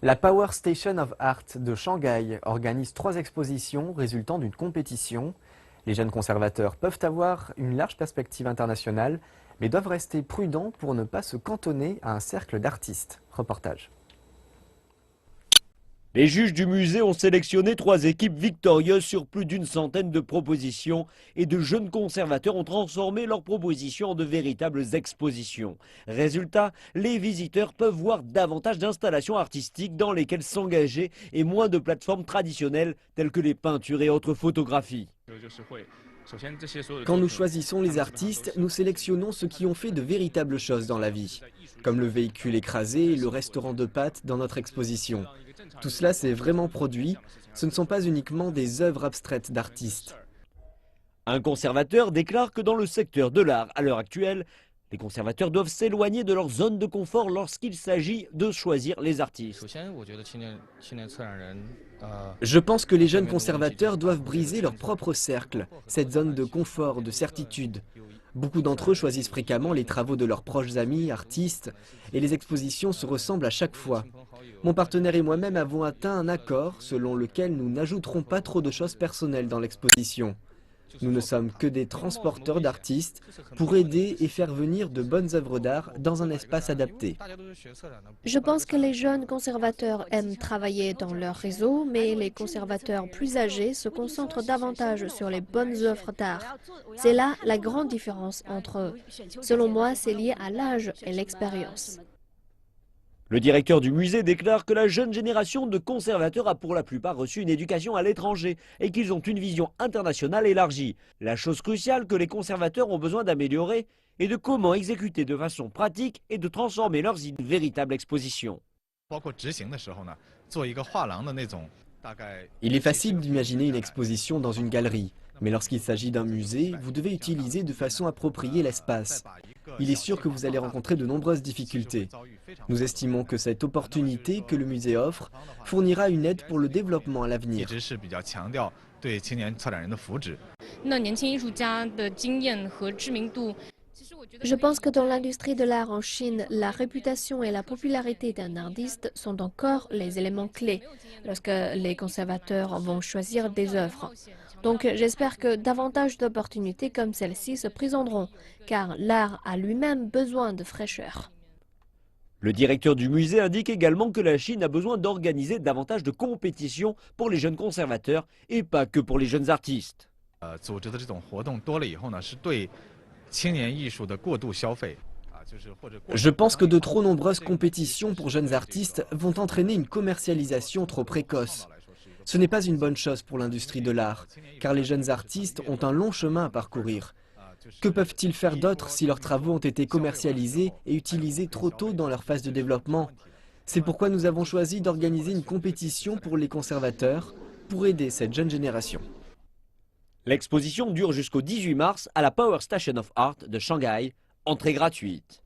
La Power Station of Art de Shanghai organise 3 expositions résultant d'une compétition. Les jeunes conservateurs peuvent avoir une large perspective internationale, mais doivent rester prudents pour ne pas se cantonner à un cercle d'artistes. Reportage. Les juges du musée ont sélectionné 3 équipes victorieuses sur plus d'une centaine de propositions et de jeunes conservateurs ont transformé leurs propositions en de véritables expositions. Résultat, les visiteurs peuvent voir davantage d'installations artistiques dans lesquelles s'engager et moins de plateformes traditionnelles telles que les peintures et autres photographies. Quand nous choisissons les artistes, nous sélectionnons ceux qui ont fait de véritables choses dans la vie, comme le véhicule écrasé et le restaurant de pâtes dans notre exposition. Tout cela s'est vraiment produit, ce ne sont pas uniquement des œuvres abstraites d'artistes. Un conservateur déclare que dans le secteur de l'art à l'heure actuelle, les conservateurs doivent s'éloigner de leur zone de confort lorsqu'il s'agit de choisir les artistes. Je pense que les jeunes conservateurs doivent briser leur propre cercle, cette zone de confort, de certitude. Beaucoup d'entre eux choisissent fréquemment les travaux de leurs proches amis, artistes, et les expositions se ressemblent à chaque fois. Mon partenaire et moi-même avons atteint un accord selon lequel nous n'ajouterons pas trop de choses personnelles dans l'exposition. Nous ne sommes que des transporteurs d'artistes pour aider et faire venir de bonnes œuvres d'art dans un espace adapté. Je pense que les jeunes conservateurs aiment travailler dans leur réseau, mais les conservateurs plus âgés se concentrent davantage sur les bonnes œuvres d'art. C'est là la grande différence entre eux. Selon moi, c'est lié à l'âge et l'expérience. Le directeur du musée déclare que la jeune génération de conservateurs a pour la plupart reçu une éducation à l'étranger et qu'ils ont une vision internationale élargie. La chose cruciale que les conservateurs ont besoin d'améliorer est de comment exécuter de façon pratique et de transformer leurs idées en véritable exposition. Il est facile d'imaginer une exposition dans une galerie, mais lorsqu'il s'agit d'un musée, vous devez utiliser de façon appropriée l'espace. Il est sûr que vous allez rencontrer de nombreuses difficultés. Nous estimons que cette opportunité que le musée offre fournira une aide pour le développement à l'avenir. Je pense que dans l'industrie de l'art en Chine, la réputation et la popularité d'un artiste sont encore les éléments clés lorsque les conservateurs vont choisir des œuvres. Donc j'espère que davantage d'opportunités comme celle-ci se présenteront, car l'art a lui-même besoin de fraîcheur. Le directeur du musée indique également que la Chine a besoin d'organiser davantage de compétitions pour les jeunes conservateurs et pas que pour les jeunes artistes. Je pense que de trop nombreuses compétitions pour jeunes artistes vont entraîner une commercialisation trop précoce. Ce n'est pas une bonne chose pour l'industrie de l'art, car les jeunes artistes ont un long chemin à parcourir. Que peuvent-ils faire d'autre si leurs travaux ont été commercialisés et utilisés trop tôt dans leur phase de développement? C'est pourquoi nous avons choisi d'organiser une compétition pour les conservateurs, pour aider cette jeune génération. L'exposition dure jusqu'au 18 mars à la Power Station of Art de Shanghai, entrée gratuite.